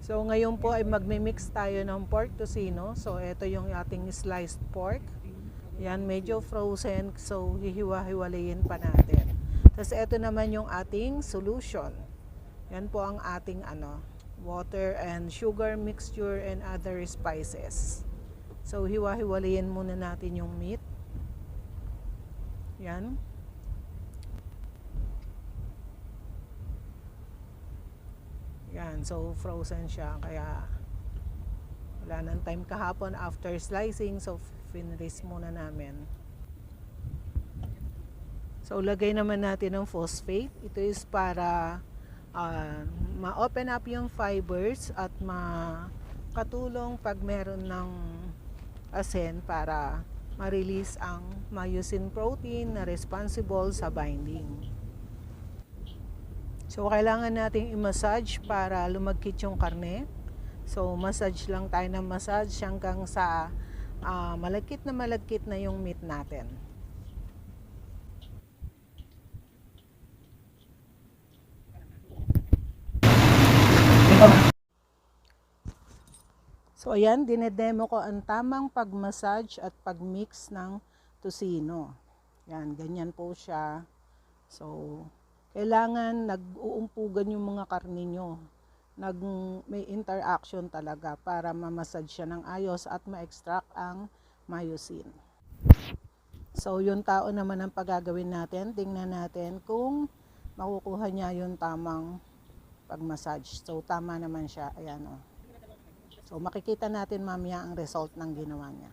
So ngayon po ay magmi-mix tayo ng pork tocino. So ito yung ating sliced pork. Yan, medyo frozen. So hihiwa-hiwalayin pa natin. Tapos ito naman yung ating solution. Yan po ang ating water and sugar mixture and other spices. So hiwa-hiwalayin muna natin yung meat. Yan. Yan, so frozen siya kaya wala nang time kahapon after slicing, so finrest muna namin. So lagay naman natin ng phosphate. Ito is para ma-open up yung fibers at makatulong pag meron ng asin para ma-release ang myosin protein na responsible sa binding. So, kailangan nating i-massage para lumagkit yung karne. So, massage lang tayo ng massage hanggang sa malagkit na yung meat natin. So, ayan, dinedemo ko ang tamang pag-massage at pag-mix ng tocino. Yan, ganyan po siya. So, kailangan nag-uumpugan yung mga karne nyo. May interaction talaga para ma-massage siya ng ayos at ma-extract ang myosin. So, yung tao naman ang paggagawin natin. Tingnan natin kung makukuha niya yung tamang pag-massage. So, tama naman siya. Ayan o. So, makikita natin mamaya ang result ng ginawa niya.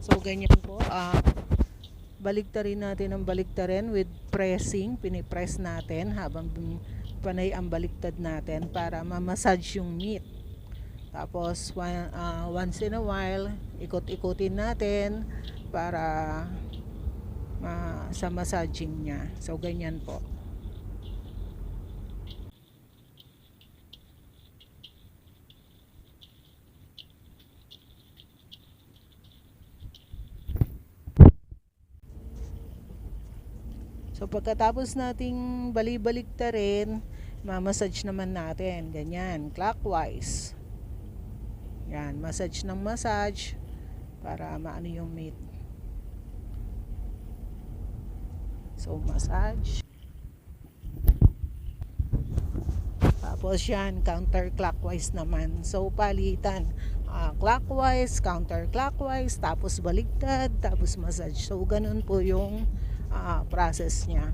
So, ganyan po. Baliktarin natin ang baliktarin with pressing. Pinipress natin habang panay ang baliktad natin para ma-massage yung meat. Tapos, once in a while, ikot-ikutin natin para sa massaging niya. So, ganyan po. So pagkatapos nating bali-baliktarin, ma-massage naman natin. Ganyan, clockwise. Yan, massage ng massage para maano yung meat. So massage. Tapos yan, counterclockwise naman. So palitan. Clockwise, counterclockwise, tapos baliktad, tapos massage. So ganun po yung process niya.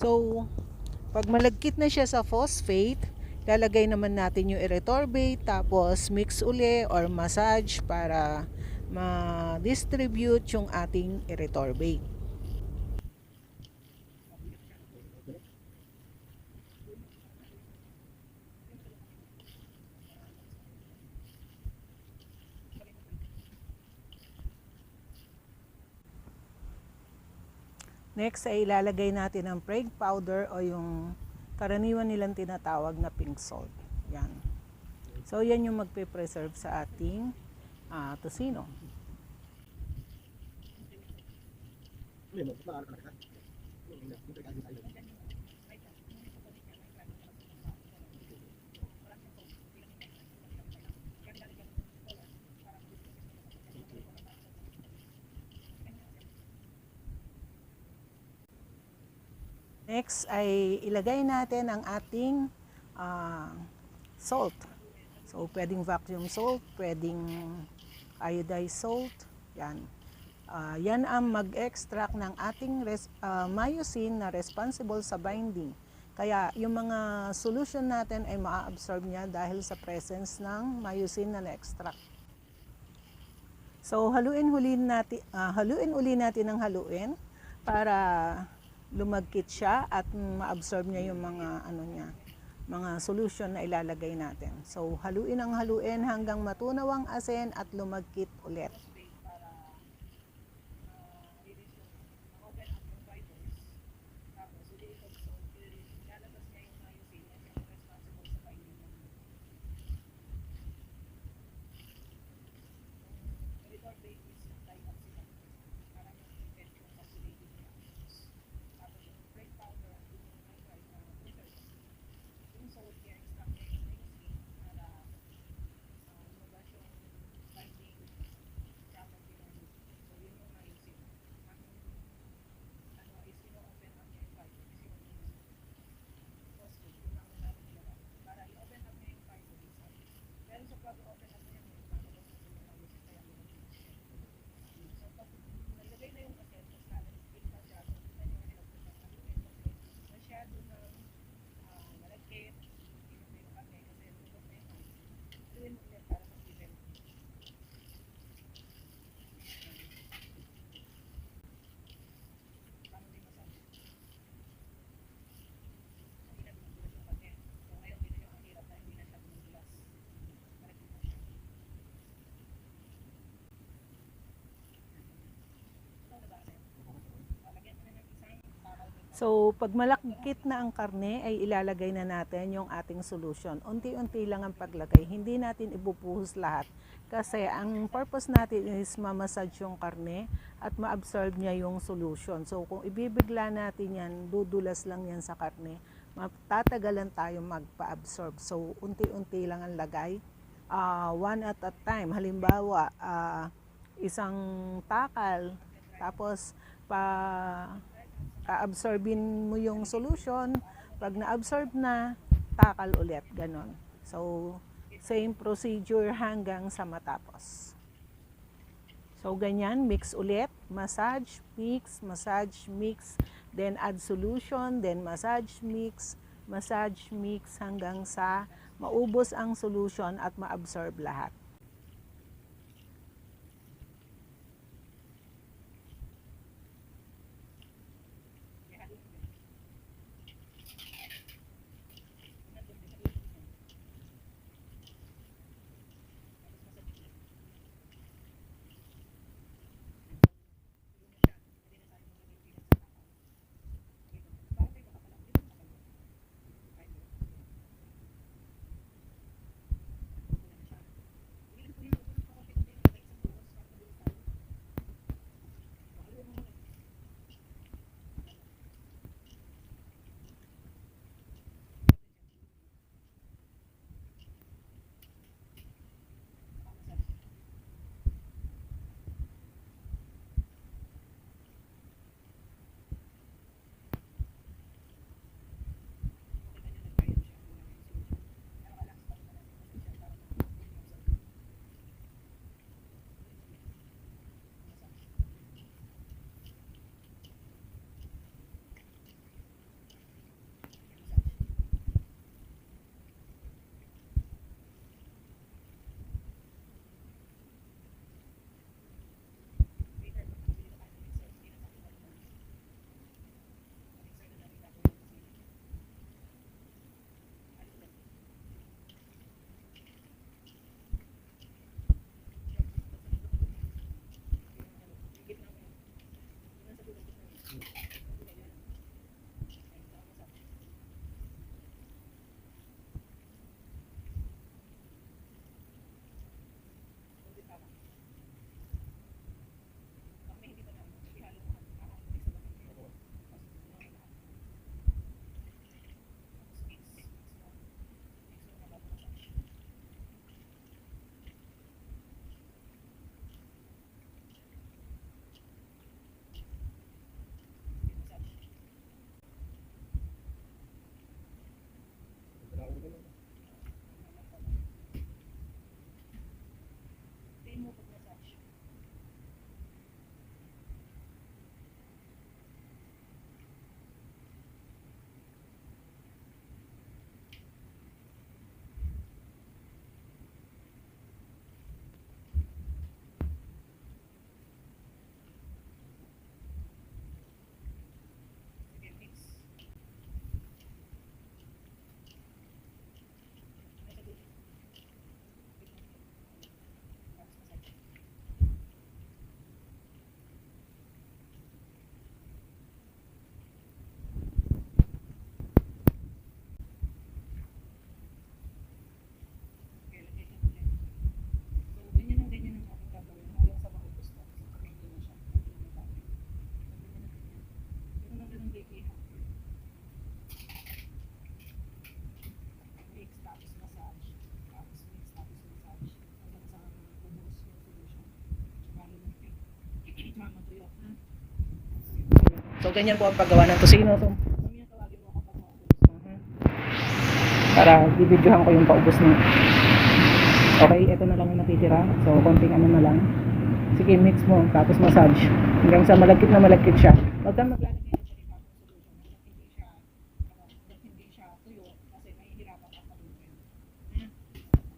So, pag malagkit na siya sa phosphate, lalagay naman natin yung erythorbate, tapos mix uli or massage para ma-distribute yung ating erythorbate. Next ay ilalagay natin ang preg powder o yung karaniwan nilang tinatawag na pink salt. Yan. So yan yung magpe-preserve sa ating tocino. Next ay ilagay natin ang ating salt. So pwedeng vacuum salt, pwedeng iodized salt. Yan. Yan ang mag-extract ng ating myosin na responsible sa binding. Kaya yung mga solution natin ay ma-absorb niya dahil sa presence ng myosin na na-extract. So haluin uli natin ng haluin para lumagkit siya at ma-absorb niya yung mga mga solution na ilalagay natin. So haluin ang haluin hanggang matunaw ang asin at lumagkit ulit. So, pag malakit na ang karne, ay ilalagay na natin yung ating solution. Unti-unti lang ang paglagay. Hindi natin ibubuhos lahat. Kasi ang purpose natin is mamassage yung karne at ma-absorb niya yung solution. So, kung ibibigla natin yan, dudulas lang yan sa karne. Matatagalan tayo magpa-absorb. So, unti-unti lang ang lagay. One at a time. Halimbawa, isang takal, tapos absorbin mo yung solution. Pag na-absorb na, takal ulit, ganon. So, same procedure hanggang sa matapos. So, ganyan, mix ulit, massage, mix, then add solution, then massage, mix, hanggang sa maubos ang solution at ma-absorb lahat. So, ganyan po ang paggawa ng tocino. So, mamaya tawagin mo ako pag maubos. Para bibidyohan ko yung paubos na. Okay, ito na lang yung natitira. So, konting ano na lang. Sige, mix mo. Tapos massage. Hanggang sa malagkit na malagkit siya. Huwag kang maglalagay ng cherry pepper solution. Hanggang hindi siya tuyo. Kasi mahihirapan ka paluin.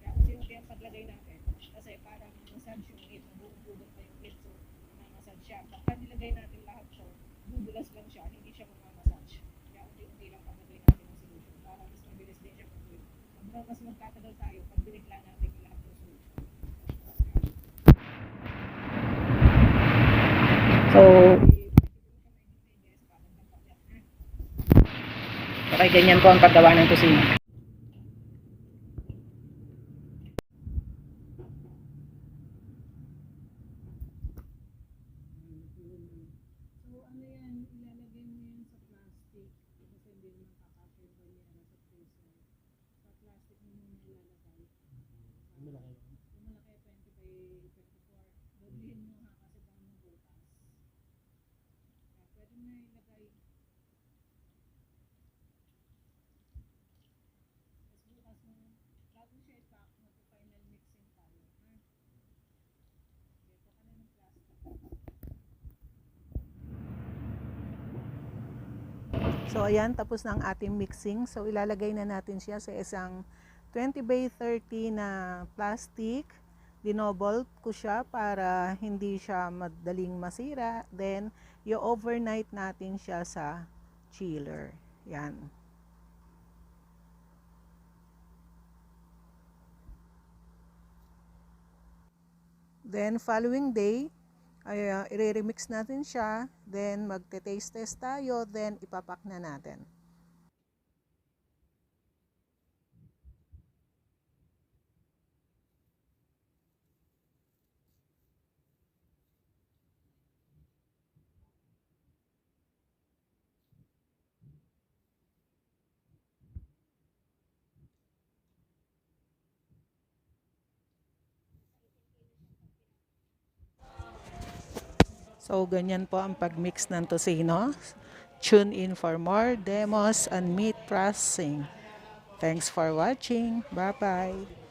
Kaya unti-unti ang paglagay natin. Kasi parang massage yung meat. Nabubugot pa yung meat. So, massage siya. Pagka nilagay natin lahat to, bubulas lang siya. Hindi siya mamamassage. Kaya unti-unti lang paglagay natin ng solution. Para mas mabilis din siya paluin. Mas magtatagal tayo pag binigla natin yung lahat ng solution. So, okay, ganyan po ang paggawa ng tocino. So, ano yan, ilalagay mo yan sa plastic kasi hindi naman kakasya yung banyera sa freezer. Sa plastic mo muna ilalagay. Malaki 20 by 54. Doblihin mo ha kasi baka mabutas. Pwede mo na ilagay. Tapos bukas mo, bago siya i-pack, mag-final mixing tayo. Ito ka na ng plastic. So, ayan, tapos na ang ating mixing. So, ilalagay na natin siya sa isang 20 by 30 na plastic. Dinobolt ko siya para hindi siya madaling masira. Then, i-overnight natin siya sa chiller. Yan. Then, following day, ay i-remix natin siya. Then, magte-taste test tayo. Then, ipapak na natin. So, ganyan po ang pag-mix ng tocino. Tune in for more demos and meat processing. Thanks for watching. Bye-bye.